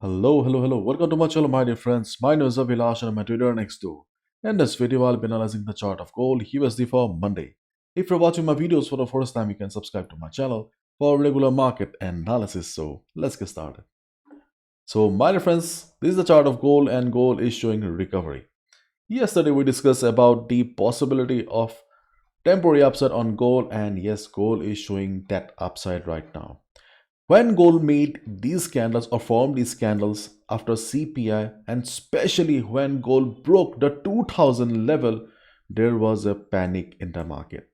Hello. Welcome to my channel, my dear friends. My name is Avilash and I'm a trader next door. In this video, I'll be analyzing the chart of gold USD for Monday. If you're watching my videos for the first time, you can subscribe to my channel for regular market analysis. So let's get started. So, my dear friends, this is the chart of gold and gold is showing recovery. Yesterday, we discussed about the possibility of temporary upside on gold, and yes, gold is showing that upside right now. When gold made these candles or formed these candles after CPI, and especially when gold broke the 2000 level, there was a panic in the market.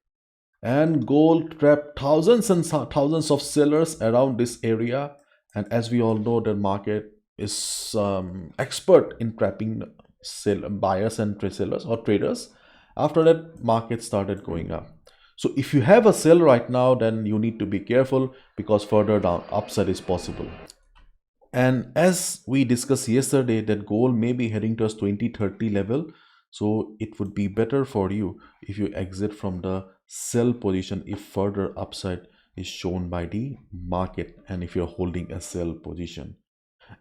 And gold trapped thousands and thousands of sellers around this area. And as we all know, the market is expert in trapping buyers and sellers or traders. After that, market started going up. So if you have a sell right now, then you need to be careful because further down upside is possible. And as we discussed yesterday, that gold may be heading towards 2030 level. So it would be better for you if you exit from the sell position if further upside is shown by the market and if you're holding a sell position.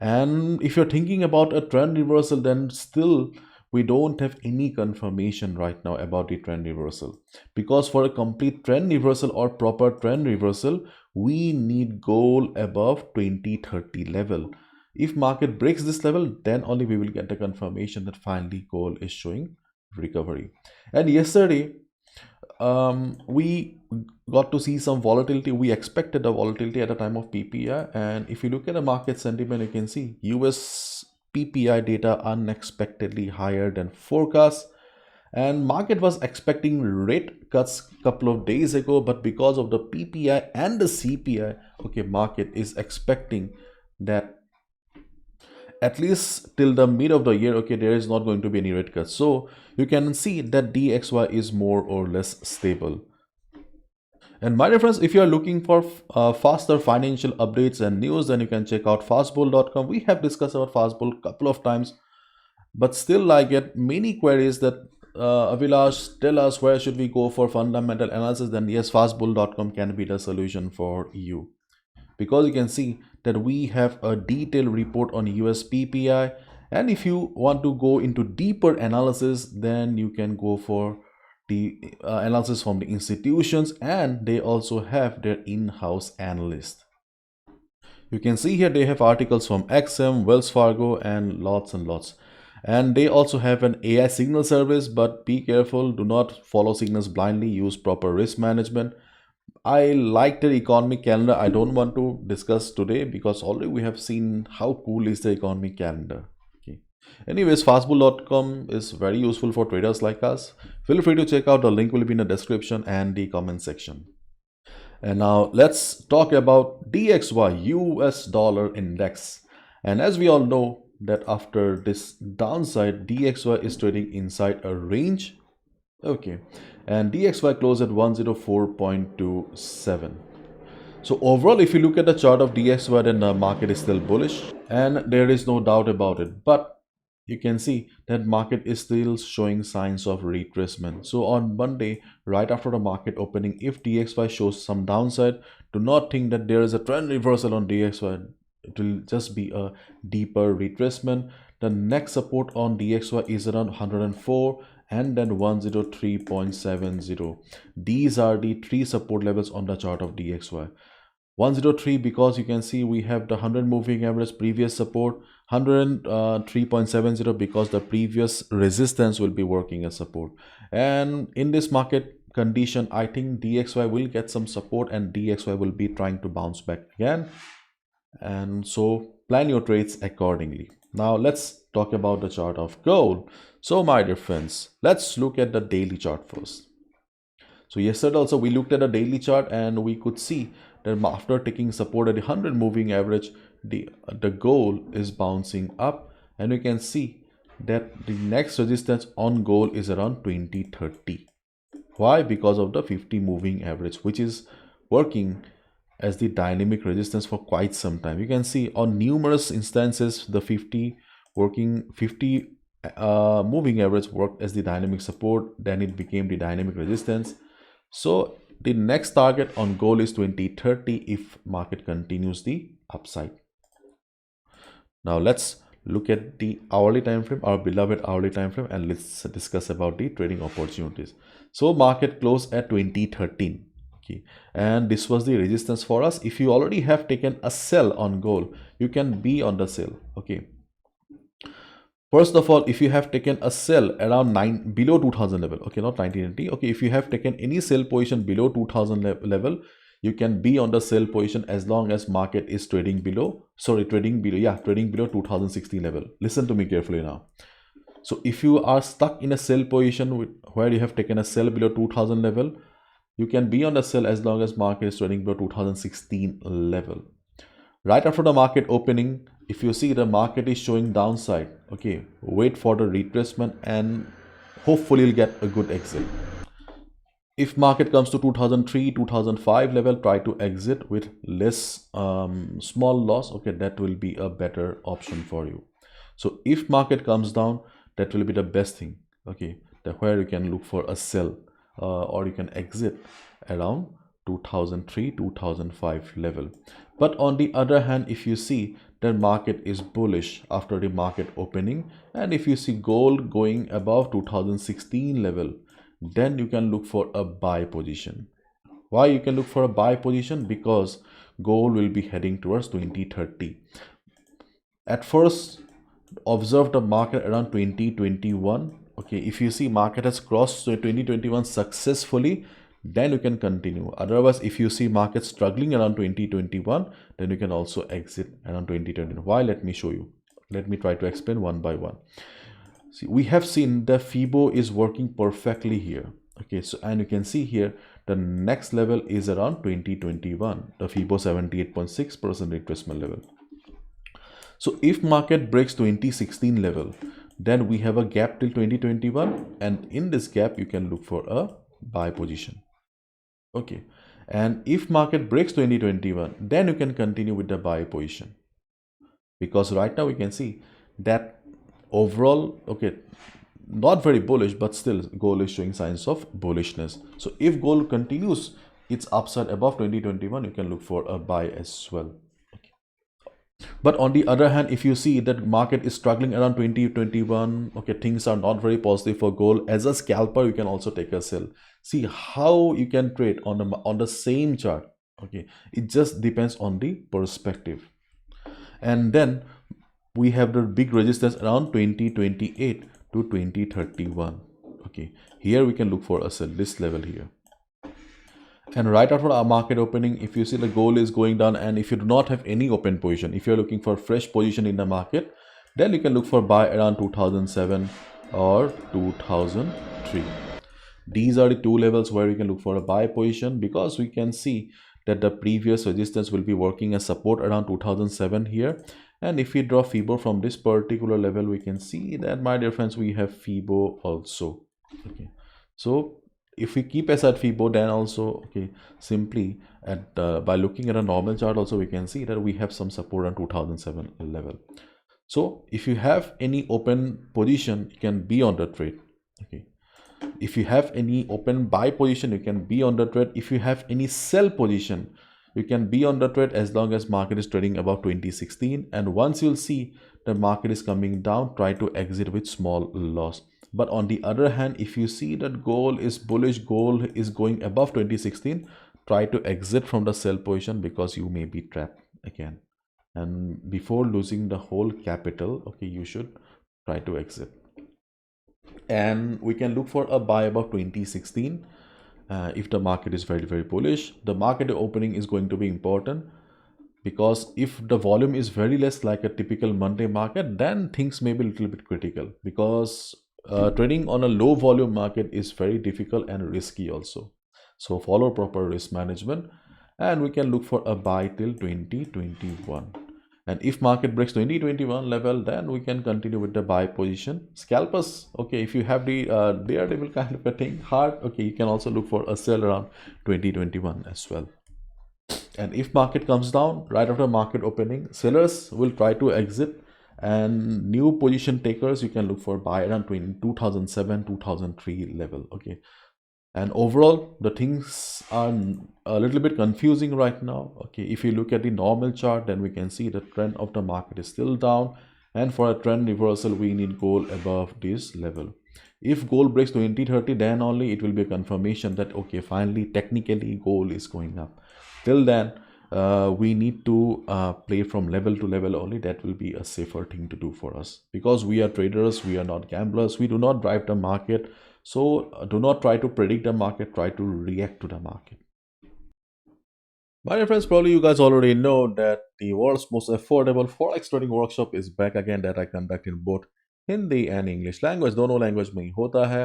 And if you're thinking about a trend reversal, then still we don't have any confirmation right now about the trend reversal. Because for a complete trend reversal or proper trend reversal, we need gold above 2030 level. If market breaks this level, then only we will get the confirmation that finally gold is showing recovery. And yesterday, we got to see some volatility. We expected the volatility at the time of PPI, and if you look at the market sentiment, you can see US PPI data unexpectedly higher than forecast, and market was expecting rate cuts couple of days ago, but because of the PPI and the CPI, okay, market is expecting that at least till the mid of the year, okay, there is not going to be any rate cuts. So you can see that DXY is more or less stable. And my dear friends, if you are looking for faster financial updates and news, then you can check out fastbull.com. We have discussed about fastbull a couple of times, but still I get many queries that Avilash, tell us where should we go for fundamental analysis. Then yes, fastbull.com can be the solution for you, because you can see that we have a detailed report on US PPI, and if you want to go into deeper analysis, then you can go for the analysis from the institutions, and they also have their in-house analyst. You can see here they have articles from XM, Wells Fargo, and lots. And they also have an AI signal service, but be careful, do not follow signals blindly, use proper risk management. I like the economic calendar. I don't want to discuss today because already we have seen how cool is the economic calendar. Okay. Anyways, fastbull.com is very useful for traders like us. Feel free to check out, the link will be in the description and the comment section. And now let's talk about DXY US dollar index. And as we all know that after this downside, DXY is trading inside a range. Okay, and DXY closed at 104.27. So overall, if you look at the chart of DXY, then the market is still bullish, and there is no doubt about it. But you can see that market is still showing signs of retracement. So on Monday, right after the market opening, if DXY shows some downside, do not think that there is a trend reversal on DXY. It will just be a deeper retracement. The next support on DXY is around 104 and then 103.70. These are the three support levels on the chart of DXY. 103 because you can see we have the 100 moving average previous support, 103.70 because the previous resistance will be working as support. And in this market condition, I think DXY will get some support and DXY will be trying to bounce back again. And so plan your trades accordingly. Now let's talk about the chart of gold. So my dear friends, let's look at the daily chart first. So yesterday also we looked at the daily chart and we could see that after taking support at the 100 moving average, the gold is bouncing up, and you can see that the next resistance on gold is around 2030. Why? Because of the 50 moving average, which is working as the dynamic resistance for quite some time. You can see on numerous instances the 50 moving average worked as the dynamic support, then it became the dynamic resistance. So the next target on gold is 2030 if market continues the upside. Now let's look at the hourly time frame, our beloved hourly time frame, and let's discuss about the trading opportunities. So market closed at 2013. Okay, and this was the resistance for us. If you already have taken a sell on gold, you can be on the sell. Okay, first of all, if you have taken a sell around below 2000 level, okay, not 1980, okay, if you have taken any sell position below 2000 level, you can be on the sell position as long as market is trading below, trading below 2016 level. Listen to me carefully now. So if you are stuck in a sell position where you have taken a sell below 2000 level, you can be on the sell as long as market is trading below 2016 level. Right after the market opening, if you see the market is showing downside, okay, wait for the retracement and hopefully you'll get a good exit. If market comes to 2003 2005 level, try to exit with less small loss. Okay, that will be a better option for you. So if market comes down, that will be the best thing. Okay, where you can look for a sell or you can exit around 2003 2005 level. But on the other hand, if you see the market is bullish after the market opening, and if you see gold going above 2016 level, then you can look for a buy position. Why you can look for a buy position? Because gold will be heading towards 2030. At first, observe the market around 2021. Okay, if you see market has crossed 2021 successfully, then you can continue. Otherwise, if you see market struggling around 2021, then you can also exit around 2021. Why? Let me show you. Let me try to explain one by one. See, we have seen the FIBO is working perfectly here. Okay, so and you can see here the next level is around 2021, the FIBO 78.6% retracement level. So if market breaks 2016 level, then we have a gap till 2021, and in this gap you can look for a buy position. Okay, and if market breaks 2021, then you can continue with the buy position, because right now we can see that overall, okay, not very bullish, but still gold is showing signs of bullishness. So if gold continues its upside above 2021, you can look for a buy as well. Okay. But on the other hand, if you see that market is struggling around 2021, okay, things are not very positive for gold. As a scalper, you can also take a sell. See how you can trade on the same chart. Okay, it just depends on the perspective. And then we have the big resistance around 2028 to 2031. Okay, here we can look for a sell, this level here. And right after our market opening, if you see the gold is going down, and if you do not have any open position, if you're looking for fresh position in the market, then you can look for buy around 2007 or 2003. These are the two levels where we can look for a buy position, because we can see that the previous resistance will be working as support around 2007 here. And if we draw FIBO from this particular level, we can see that, my dear friends, we have FIBO also. Okay, so if we keep aside FIBO, then also, okay, simply at by looking at a normal chart also, we can see that we have some support on 2007 level. So if you have any open position, you can be on the trade. Okay, if you have any open buy position, you can be on the trade. If you have any sell position, you can be on the trade as long as market is trading above 2016. And once you'll see the market is coming down, try to exit with small loss. But on the other hand, if you see that gold is bullish, gold is going above 2016, try to exit from the sell position, because you may be trapped again. And before losing the whole capital, okay, you should try to exit. And we can look for a buy above 2016. If the market is very, very bullish, the market opening is going to be important, because if the volume is very less, like a typical Monday market, then things may be a little bit critical, because trading on a low volume market is very difficult and risky also. So follow proper risk management, and we can look for a buy till 2021. And if market breaks 2021 level, then we can continue with the buy position. Scalpers, okay, if you have the daredevil kind of a thing, hard, okay, you can also look for a sell around 2021 as well. And if market comes down right after market opening, sellers will try to exit, and new position takers, you can look for buy around 2007 2003 level. Okay, And overall, the things are a little bit confusing right now. Okay, if you look at the normal chart, then we can see the trend of the market is still down, and for a trend reversal we need gold above this level. If gold breaks 2030, then only it will be a confirmation that okay, finally technically gold is going up. Till then, we need to play from level to level only. That will be a safer thing to do for us, because we are traders, we are not gamblers, we do not drive the market. So do not try to predict the market, try to react to the market. My dear friends, probably you guys already know that the world's most affordable forex trading workshop is back again, that I conduct in both Hindi and English language. Dono language mein hota hai.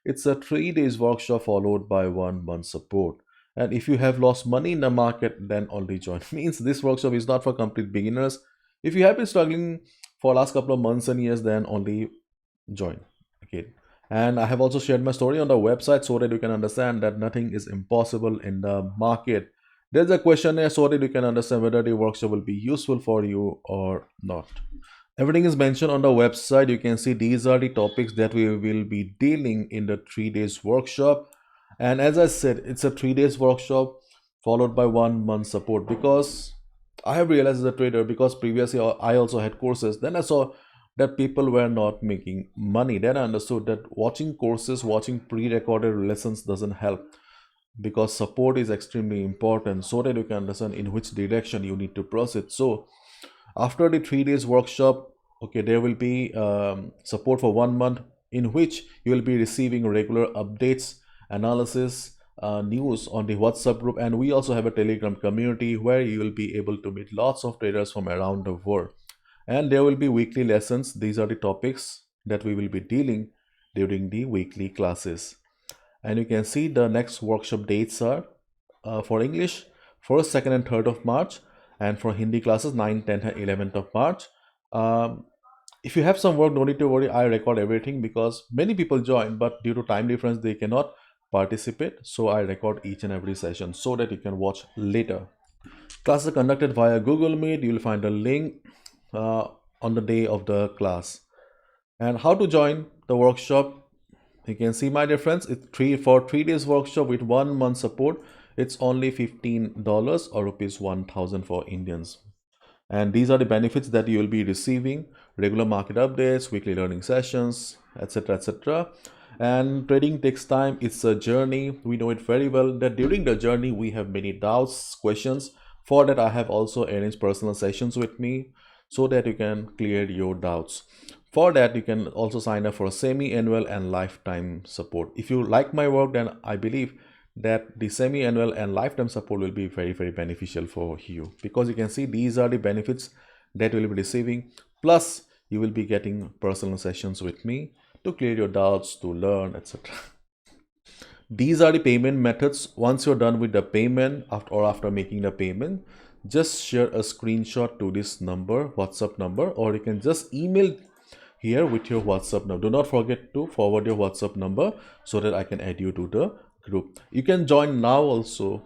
It's a 3 days workshop followed by 1 month support. And if you have lost money in the market, then only join. Means this workshop is not for complete beginners. If you have been struggling for last couple of months and years, then only join. Okay. And I have also shared my story on the website so that you can understand that nothing is impossible in the market. There's a questionnaire so that you can understand whether the workshop will be useful for you or not. Everything is mentioned on the website. You can see these are the topics that we will be dealing in the 3 days workshop. And as I said, it's a 3 days workshop followed by 1 month support, because I have realized as a trader, because previously I also had courses, then I saw that people were not making money. Then I understood that watching courses, watching pre-recorded lessons doesn't help, because support is extremely important so that you can understand in which direction you need to proceed. So after the 3 days workshop, okay, there will be support for 1 month, in which you will be receiving regular updates, analysis, news on the WhatsApp group. And we also have a Telegram community where you will be able to meet lots of traders from around the world. And there will be weekly lessons. These are the topics that we will be dealing during the weekly classes. And you can see the next workshop dates are for English 1st, 2nd and 3rd of March, and for Hindi classes 9th, 10th and 11th of March. If you have some work, don't need to worry, I record everything, because many people join but due to time difference they cannot participate. So I record each and every session so that you can watch later. Classes are conducted via Google Meet. You will find a link on the day of the class. And how to join the workshop, you can see, my dear friends, it's for 3 days workshop with 1 month support. It's only $15 or rupees 1000 for Indians. And these are the benefits that you will be receiving: regular market updates, weekly learning sessions, etc, etc. And trading takes time. It's a journey. We know it very well that during the journey we have many doubts, questions. For that, I have also arranged personal sessions with me so that you can clear your doubts. For that, you can also sign up for a semi-annual and lifetime support. If you like my work, then I believe that the semi-annual and lifetime support will be very, very beneficial for you, because you can see these are the benefits that you will be receiving. Plus, you will be getting personal sessions with me to clear your doubts, to learn, etc. These are the payment methods. Once you're done with the payment, after making the payment, just share a screenshot to this number, WhatsApp number, or you can just email here with your WhatsApp number. Do not forget to forward your WhatsApp number so that I can add you to the group. You can join now also.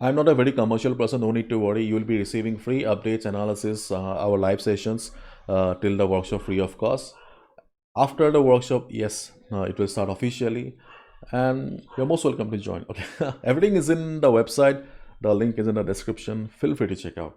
I'm not a very commercial person, no need to worry. You will be receiving free updates, analysis, our live sessions till the workshop free of cost. After the workshop, yes, it will start officially, and you're most welcome to join. Okay. Everything is in the website. The link is in the description. Feel free to check out.